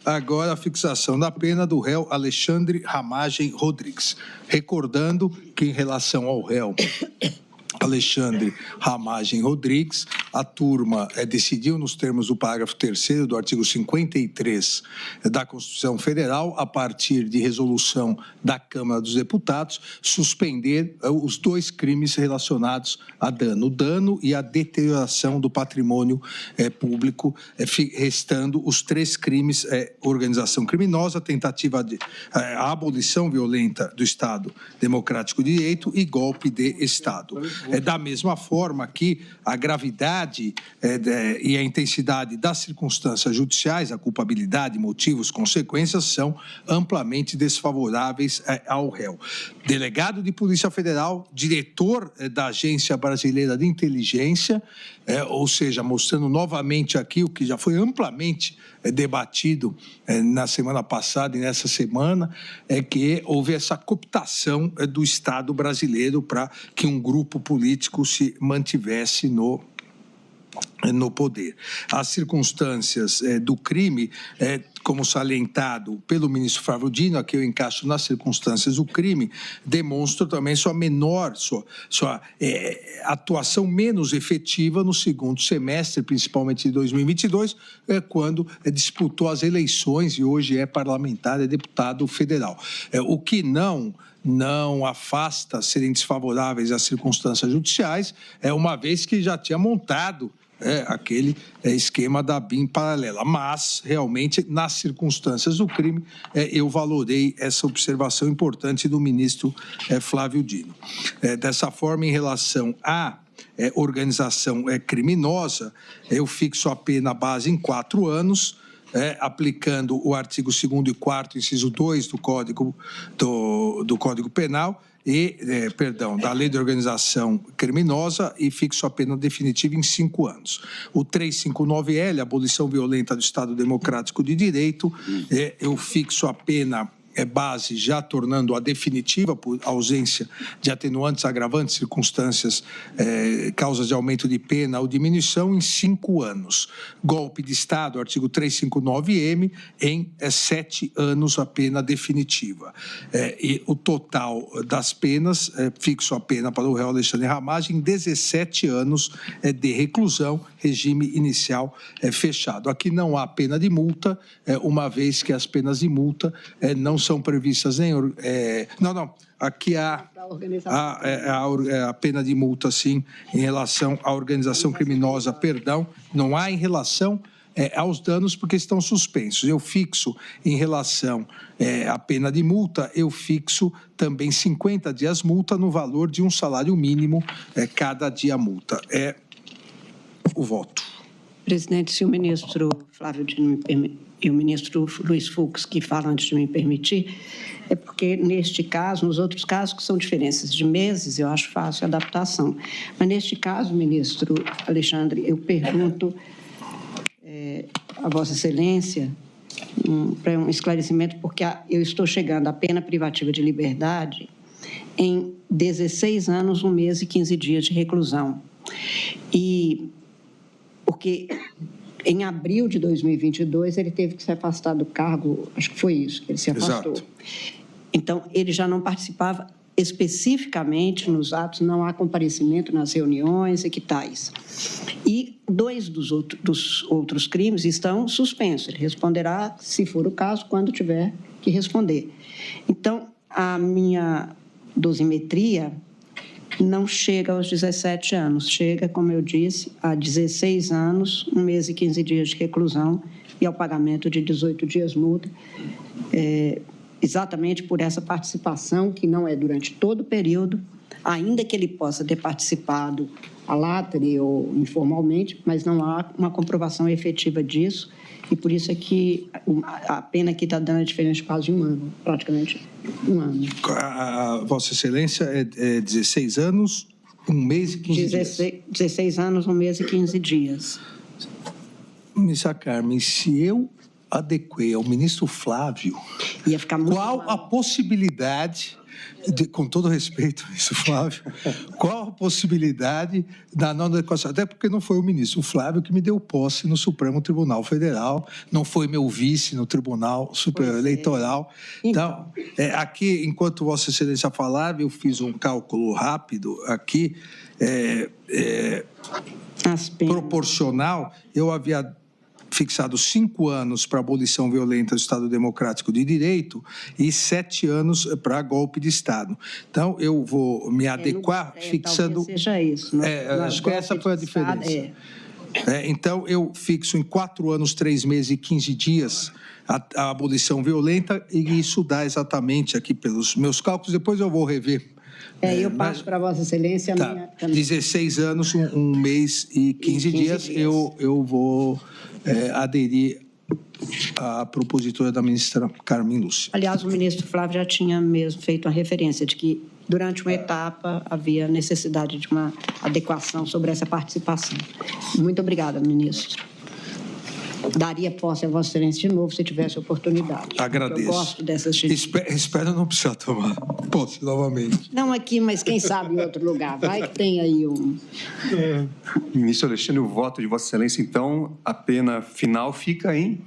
agora a fixação da pena do réu Alexandre Ramagem Rodrigues. Recordando que, em relação ao réu Alexandre Ramagem Rodrigues, a turma decidiu, nos termos do parágrafo 3º do artigo 53 da Constituição Federal, a partir de resolução da Câmara dos Deputados, suspender os 2 crimes relacionados a dano, o dano e a deterioração do patrimônio público, restando os 3 crimes: organização criminosa, tentativa de abolição violenta do Estado Democrático de Direito e golpe de Estado. Da mesma forma que a gravidade e a intensidade das circunstâncias judiciais, a culpabilidade, motivos, consequências, são amplamente desfavoráveis ao réu. Delegado de Polícia Federal, diretor da Agência Brasileira de Inteligência, ou seja, mostrando novamente aqui o que já foi amplamente debatido na semana passada e nessa semana, é que houve essa cooptação do Estado brasileiro para que um grupo político se mantivesse no poder. As circunstâncias do crime, como salientado pelo ministro Flávio Dino, aqui eu encaixo nas circunstâncias do crime, demonstram também sua atuação menos efetiva no segundo semestre, principalmente de 2022, quando disputou as eleições e hoje é parlamentar, é deputado federal. O que não afasta serem desfavoráveis às circunstâncias judiciais, uma vez que já tinha montado aquele esquema da BIM paralela. Mas, realmente, nas circunstâncias do crime, eu valorei essa observação importante do ministro Flávio Dino. Dessa forma, em relação à organização criminosa, eu fixo a pena base em 4 anos, aplicando o artigo 2º e 4º, inciso 2 do Código Penal, da Lei de Organização Criminosa, e fixo a pena definitiva em 5 anos. O 359L, abolição violenta do Estado Democrático de Direito, eu fixo a pena base já tornando-a definitiva por ausência de atenuantes, agravantes, circunstâncias, causas de aumento de pena ou diminuição em 5 anos. Golpe de Estado, artigo 359-M, em 7 anos a pena definitiva. E o total das penas, fixo a pena para o réu Alexandre Ramagem em 17 anos de reclusão, regime inicial fechado. Aqui não há pena de multa, uma vez que as penas de multa não são previstas nem... Aqui há a pena de multa, sim, em relação à organização criminosa, não há em relação aos danos, porque estão suspensos. Eu fixo em relação à pena de multa, eu fixo também 50 dias multa no valor de um salário mínimo cada dia multa. O voto. Presidente, se o ministro Flávio Dino me permite, e o ministro Luiz Fux, que fala antes de me permitir, é porque, neste caso, nos outros casos, que são diferenças de meses, eu acho fácil a adaptação. Mas, neste caso, ministro Alexandre, eu pergunto a Vossa Excelência para um esclarecimento, porque eu estou chegando à pena privativa de liberdade em 16 anos, 1 mês e 15 dias de reclusão. E porque em abril de 2022 ele teve que se afastar do cargo, acho que foi isso, que ele se afastou. Exato. Então, ele já não participava especificamente nos atos, não há comparecimento nas reuniões e que tais. E 2 dos outros crimes estão suspensos. Ele responderá, se for o caso, quando tiver que responder. Então, a minha dosimetria não chega aos 17 anos, chega, como eu disse, a 16 anos, 1 mês e 15 dias de reclusão e ao pagamento de 18 dias multa, exatamente por essa participação, que não é durante todo o período, ainda que ele possa ter participado a latere ou informalmente, mas não há uma comprovação efetiva disso, e por isso é que a pena aqui está dando a diferença quase de 1 ano, praticamente 1 ano. A Vossa Excelência é 16 anos, 1 mês e 15 dias. 16 anos, 1 mês e 15 dias. Ministra Carmen, se eu adequei ao ministro Flávio Ia ficar muito qual mal. a possibilidade, com todo respeito, ministro Flávio, qual a possibilidade da não adequação? Até porque não foi o ministro Flávio que me deu posse no Supremo Tribunal Federal, não foi meu vice no Tribunal Superior Eleitoral. Então, aqui, enquanto Vossa Excelência falava, eu fiz um cálculo rápido aqui, proporcional, eu havia fixado 5 anos para a abolição violenta do Estado Democrático de Direito e 7 anos para golpe de Estado. Então, eu vou me adequar fixando... Talvez seja isso. Acho que essa foi a diferença. Então, eu fixo em 4 anos, 3 meses e 15 dias a abolição violenta, e isso dá exatamente aqui pelos meus cálculos. Depois eu vou rever. Eu passo para Vossa Excelência a minha também. 16 anos, 1 mês e 15 dias, eu vou aderir à propositura da ministra Carmen Lúcia. Aliás, o ministro Flávio já tinha mesmo feito a referência de que, durante uma etapa, havia necessidade de uma adequação sobre essa participação. Muito obrigada, ministro. Daria posse a Vossa Excelência de novo, se tivesse oportunidade. Agradeço. Eu gosto dessas... Espero não precisar tomar posse novamente. Não aqui, mas quem sabe em outro lugar. Vai que tem aí um... Ministro Alexandre, o voto de Vossa Excelência, então, a pena final fica em...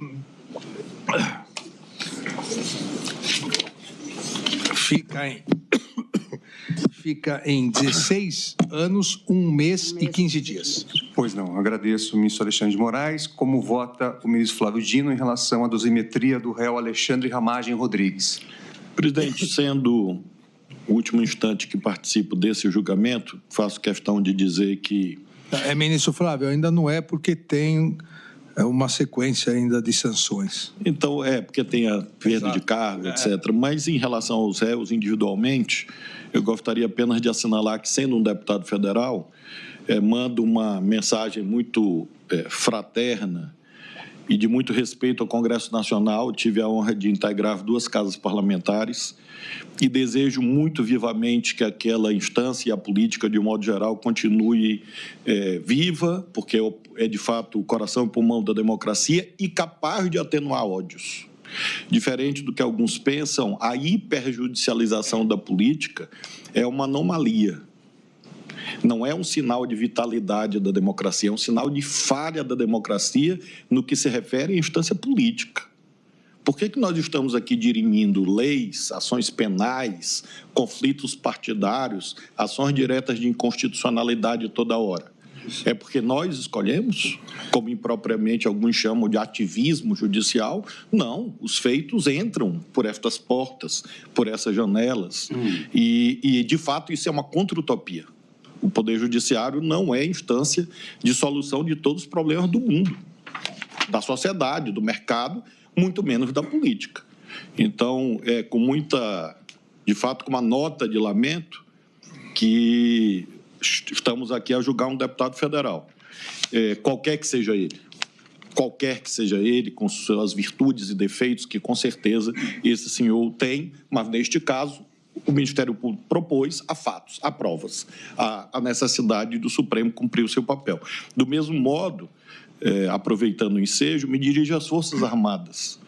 Fica em 16 anos, 1 mês e 15 dias. Pois não, agradeço, ministro Alexandre de Moraes. Como vota o ministro Flávio Dino em relação à dosimetria do réu Alexandre Ramagem Rodrigues? Presidente, sendo o último instante que participo desse julgamento, faço questão de dizer que... Ministro Flávio, ainda não é, porque tem uma sequência ainda de sanções. Então, porque tem a perda de cargo, etc. Mas, em relação aos réus individualmente, eu gostaria apenas de assinalar que, sendo um deputado federal, mando uma mensagem muito fraterna e de muito respeito ao Congresso Nacional. Tive a honra de integrar 2 casas parlamentares e desejo muito vivamente que aquela instância e a política, de um modo geral, continue viva, porque é, de fato, o coração e pulmão da democracia e capaz de atenuar ódios. Diferente do que alguns pensam, a hiperjudicialização da política é uma anomalia. Não é um sinal de vitalidade da democracia, é um sinal de falha da democracia no que se refere à instância política. Por que nós estamos aqui dirimindo leis, ações penais, conflitos partidários, ações diretas de inconstitucionalidade toda hora? É porque nós escolhemos, como impropriamente alguns chamam de ativismo judicial? Não, os feitos entram por estas portas, por essas janelas. E, de fato, isso é uma contra-utopia. O Poder Judiciário não é instância de solução de todos os problemas do mundo, da sociedade, do mercado, muito menos da política. Então, com muita, de fato, com uma nota de lamento, que estamos aqui a julgar um deputado federal, qualquer que seja ele, com suas virtudes e defeitos, que com certeza esse senhor tem, mas neste caso o Ministério Público propôs a fatos, a provas, a necessidade do Supremo cumprir o seu papel. Do mesmo modo, aproveitando o ensejo, me dirijo às Forças Armadas,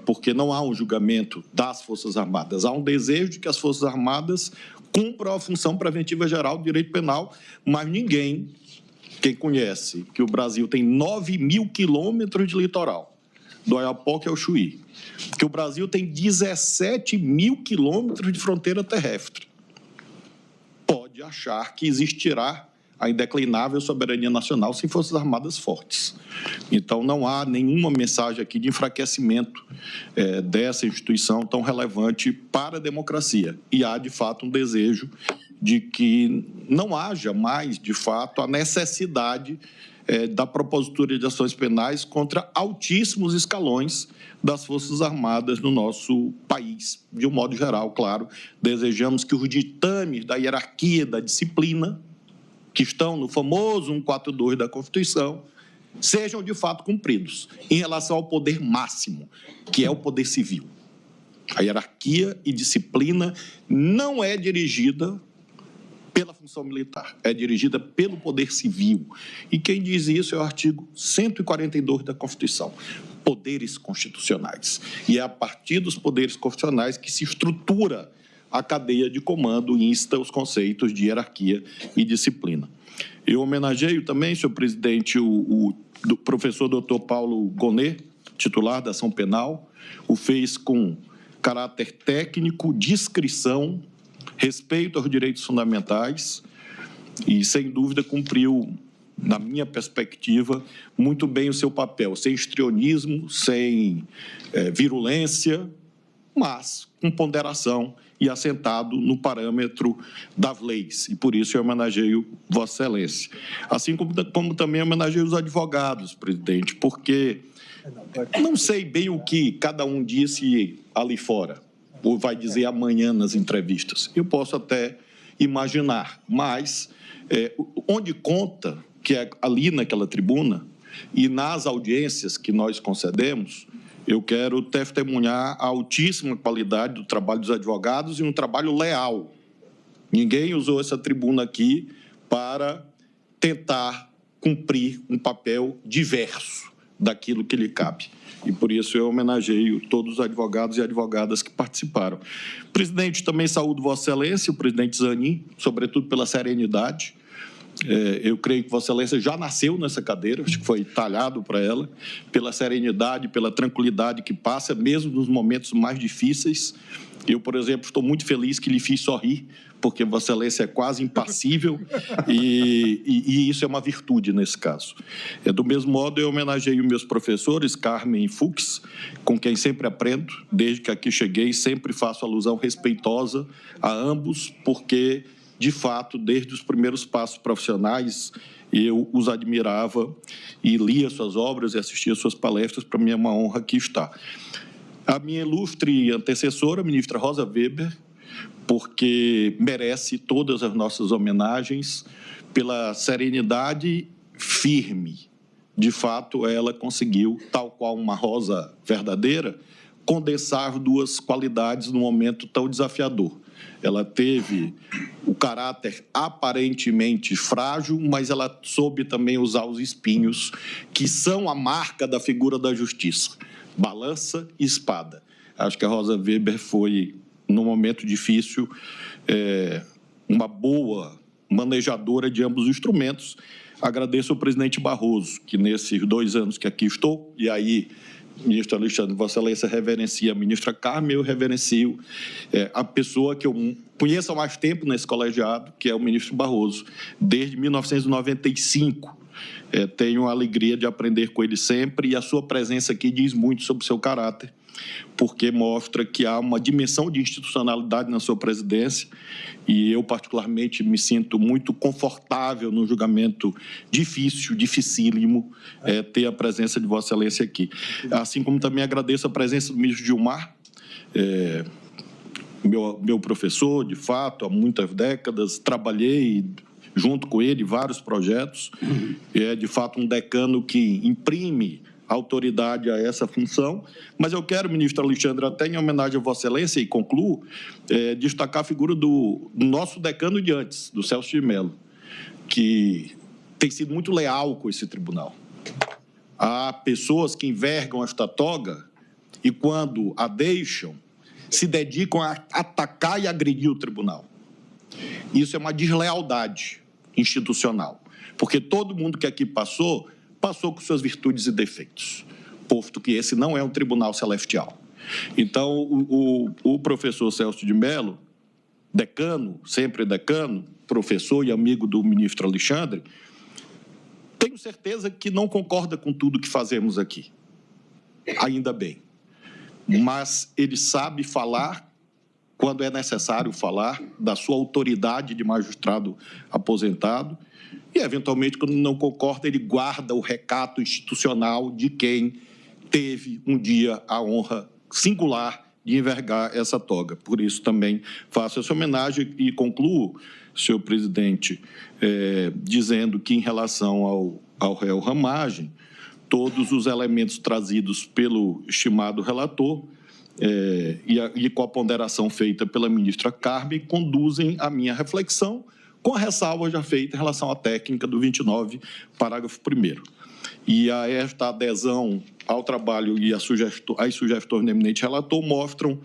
porque não há um julgamento das Forças Armadas, há um desejo de que as Forças Armadas cumpram a função preventiva geral do direito penal, mas quem conhece que o Brasil tem 9.000 quilômetros de litoral, do Oiapoque ao Chuí, que o Brasil tem 17.000 quilômetros de fronteira terrestre, pode achar que existirá a indeclinável soberania nacional sem Forças Armadas fortes. Então, não há nenhuma mensagem aqui de enfraquecimento dessa instituição tão relevante para a democracia. E há, de fato, um desejo de que não haja mais, de fato, a necessidade da propositura de ações penais contra altíssimos escalões das Forças Armadas no nosso país. De um modo geral, claro, desejamos que os ditames da hierarquia, da disciplina, que estão no famoso 142 da Constituição, sejam de fato cumpridos em relação ao poder máximo, que é o poder civil. A hierarquia e disciplina não é dirigida pela função militar, é dirigida pelo poder civil. E quem diz isso é o artigo 142 da Constituição. poderes constitucionais. E é a partir dos poderes constitucionais que se estrutura a cadeia de comando e insta os conceitos de hierarquia e disciplina. Eu homenageio também, senhor presidente, o professor Dr. Paulo Gonet, titular da ação penal, o fez com caráter técnico, discrição, respeito aos direitos fundamentais e, sem dúvida, cumpriu, na minha perspectiva, muito bem o seu papel, sem histrionismo, sem virulência, mas com ponderação e assentado no parâmetro das leis. E, por isso, eu homenageio Vossa Excelência. Assim como também homenageio os advogados, presidente, porque não sei bem o que cada um disse ali fora, ou vai dizer amanhã nas entrevistas. Eu posso até imaginar, mas onde conta que é ali naquela tribuna e nas audiências que nós concedemos, eu quero testemunhar a altíssima qualidade do trabalho dos advogados e um trabalho leal. Ninguém usou essa tribuna aqui para tentar cumprir um papel diverso daquilo que lhe cabe. E, por isso, eu homenageio todos os advogados e advogadas que participaram. Presidente, também saúdo Vossa Excelência, o presidente Zanin, sobretudo pela serenidade. Eu creio que Vossa Excelência já nasceu nessa cadeira, acho que foi talhado para ela, pela serenidade, pela tranquilidade que passa, mesmo nos momentos mais difíceis. Eu, por exemplo, estou muito feliz que lhe fiz sorrir, porque Vossa Excelência é quase impassível e isso é uma virtude nesse caso. Do mesmo modo, eu homenageio meus professores, Carmen e Fux, com quem sempre aprendo, desde que aqui cheguei, sempre faço alusão respeitosa a ambos, porque, de fato, desde os primeiros passos profissionais, eu os admirava e lia suas obras e assistia suas palestras, para mim é uma honra aqui estar. A minha ilustre antecessora, a ministra Rosa Weber, porque merece todas as nossas homenagens pela serenidade firme. De fato, ela conseguiu, tal qual uma rosa verdadeira, condensar duas qualidades num momento tão desafiador. Ela teve o caráter aparentemente frágil, mas ela soube também usar os espinhos, que são a marca da figura da justiça. Balança e espada. Acho que a Rosa Weber foi, num momento difícil, uma boa manejadora de ambos os instrumentos. Agradeço ao presidente Barroso, que nesses 2 anos que aqui estou, e aí, ministro Alexandre, Vossa Excelência reverencia a ministra Carmen, eu reverencio a pessoa que eu conheço há mais tempo nesse colegiado, que é o ministro Barroso, desde 1995. Tenho a alegria de aprender com ele sempre e a sua presença aqui diz muito sobre o seu caráter, porque mostra que há uma dimensão de institucionalidade na sua presidência e eu, particularmente, me sinto muito confortável no julgamento difícil, dificílimo, ter a presença de Vossa Excelência aqui. Assim como também agradeço a presença do ministro Gilmar, meu professor, de fato, há muitas décadas, trabalhei junto com ele vários projetos, é de fato um decano que imprime autoridade a essa função, mas eu quero, ministro Alexandre, até em homenagem a Vossa Excelência, e concluo, destacar a figura do nosso decano de antes, do Celso de Mello, que tem sido muito leal com esse tribunal. Há pessoas que envergam esta toga e, quando a deixam, se dedicam a atacar e agredir o tribunal. Isso é uma deslealdade institucional, porque todo mundo que aqui passou com suas virtudes e defeitos, posto que esse não é um tribunal celestial. Então, o professor Celso de Mello, decano, sempre decano, professor e amigo do ministro Alexandre, tenho certeza que não concorda com tudo que fazemos aqui, ainda bem, mas ele sabe falar quando é necessário falar, da sua autoridade de magistrado aposentado, e, eventualmente, quando não concorda, ele guarda o recato institucional de quem teve um dia a honra singular de envergar essa toga. Por isso, também faço essa homenagem e concluo, senhor presidente, dizendo que, em relação ao réu Ramagem, todos os elementos trazidos pelo estimado relator e com a ponderação feita pela ministra Carmen, conduzem a minha reflexão, com a ressalva já feita em relação à técnica do 29, parágrafo 1º. E a esta adesão ao trabalho e às sugestões do eminente relator mostram,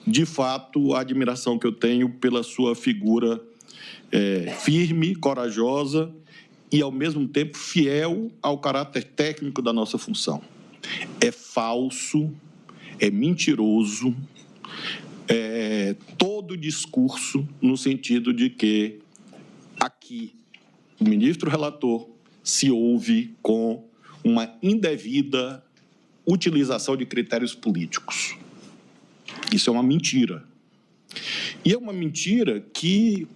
de fato, a admiração que eu tenho pela sua figura firme, corajosa e, ao mesmo tempo, fiel ao caráter técnico da nossa função. É falso, é mentiroso, todo discurso no sentido de que aqui o ministro relator se ouve com uma indevida utilização de critérios políticos. Isso é uma mentira. E é uma mentira que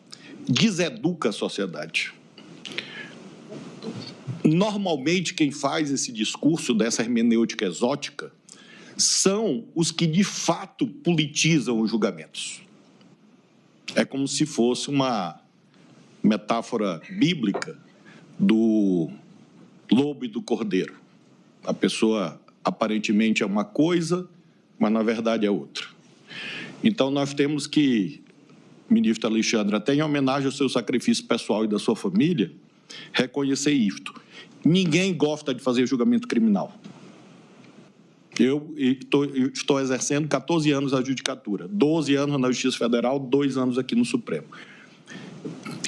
deseduca a sociedade. Normalmente, quem faz esse discurso dessa hermenêutica exótica são os que, de fato, politizam os julgamentos. É como se fosse uma metáfora bíblica do lobo e do cordeiro. A pessoa aparentemente é uma coisa, mas na verdade é outra. Então nós temos que, ministro Alexandre, até em homenagem ao seu sacrifício pessoal e da sua família, reconhecer isto. Ninguém gosta de fazer julgamento criminal. Eu estou exercendo 14 anos a judicatura, 12 anos na Justiça Federal, 2 anos aqui no Supremo.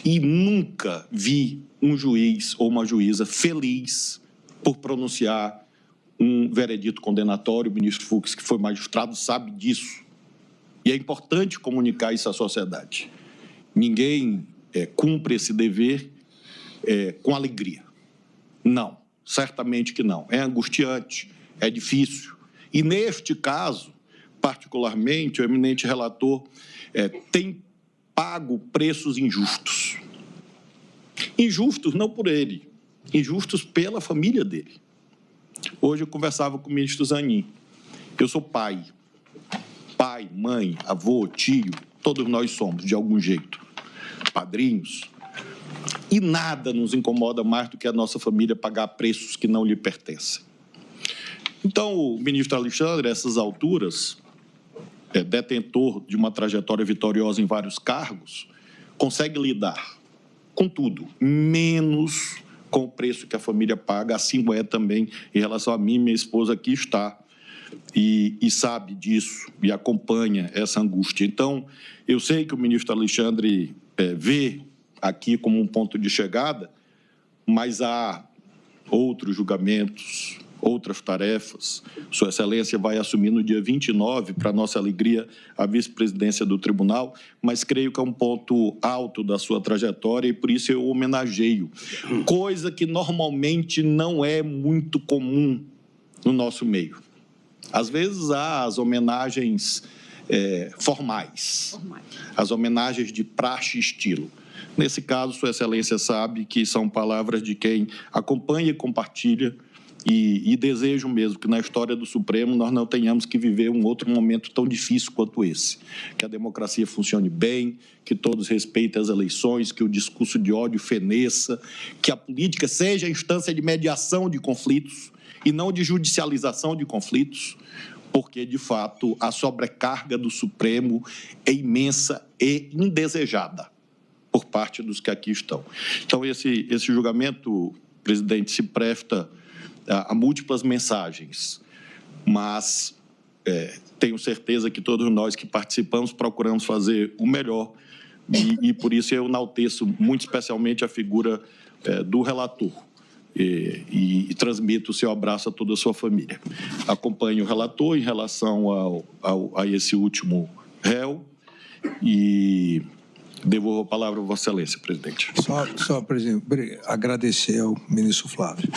E nunca vi um juiz ou uma juíza feliz por pronunciar um veredito condenatório. O ministro Fux, que foi magistrado, sabe disso. E é importante comunicar isso à sociedade. Ninguém cumpre esse dever com alegria. Não, certamente que não. É angustiante, é difícil. E, neste caso, particularmente, o eminente relator tem pago preços injustos. Injustos não por ele, injustos pela família dele. Hoje eu conversava com o ministro Zanin. Eu sou pai. Pai, mãe, avô, tio, todos nós somos, de algum jeito. Padrinhos. E nada nos incomoda mais do que a nossa família pagar preços que não lhe pertencem. Então, o ministro Alexandre, a essas alturas, detentor de uma trajetória vitoriosa em vários cargos, consegue lidar com tudo, menos com o preço que a família paga. Assim é também em relação a mim. Minha esposa aqui está e sabe disso e acompanha essa angústia. Então, eu sei que o ministro Alexandre vê aqui como um ponto de chegada, mas há outros julgamentos, outras tarefas. Sua Excelência vai assumir no dia 29, para nossa alegria, a vice-presidência do tribunal, mas creio que é um ponto alto da sua trajetória e por isso eu homenageio, coisa que normalmente não é muito comum no nosso meio. Às vezes há as homenagens formais, as homenagens de praxe e estilo. Nesse caso, Sua Excelência sabe que são palavras de quem acompanha e compartilha e desejo mesmo que na história do Supremo nós não tenhamos que viver um outro momento tão difícil quanto esse. Que a democracia funcione bem, que todos respeitem as eleições, que o discurso de ódio feneça, que a política seja a instância de mediação de conflitos e não de judicialização de conflitos, porque, de fato, a sobrecarga do Supremo é imensa e indesejada por parte dos que aqui estão. Então, esse julgamento, presidente, se presta a múltiplas mensagens, mas tenho certeza que todos nós que participamos procuramos fazer o melhor e por isso eu enalteço muito especialmente a figura do relator e transmito o seu abraço a toda a sua família. Acompanho o relator em relação a esse último réu e devolvo a palavra a Vossa Excelência, presidente. Só presidente, agradecer ao ministro Flávio.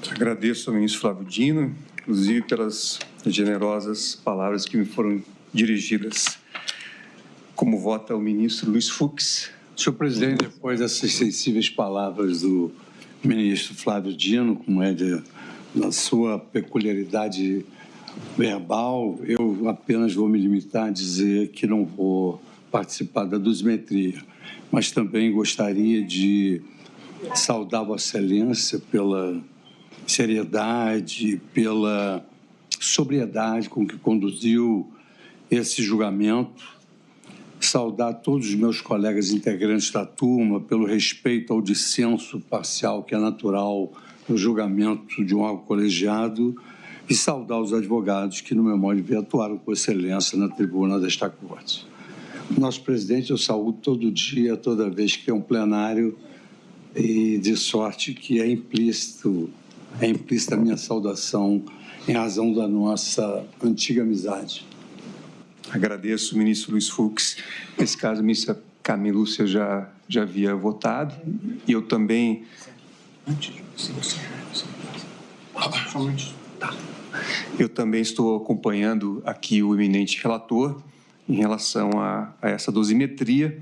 Agradeço ao ministro Flávio Dino, inclusive pelas generosas palavras que me foram dirigidas. Como vota o ministro Luiz Fux? Senhor presidente, depois dessas sensíveis palavras do ministro Flávio Dino, como da sua peculiaridade verbal, eu apenas vou me limitar a dizer que não vou participar da dosimetria, mas também gostaria de saudar Vossa Excelência pela seriedade, pela sobriedade com que conduziu esse julgamento, saudar todos os meus colegas integrantes da turma pelo respeito ao dissenso parcial que é natural no julgamento de um órgão colegiado e saudar os advogados que, no meu modo de ver, atuaram com excelência na tribuna desta Corte. Nosso presidente eu saúdo todo dia, toda vez que é um plenário, e de sorte que é implícita a minha saudação em razão da nossa antiga amizade. Agradeço, ministro Luiz Fux. Nesse caso, a ministra Carmen Lúcia já havia votado, e eu também... Eu também estou acompanhando aqui o eminente relator em relação a essa dosimetria.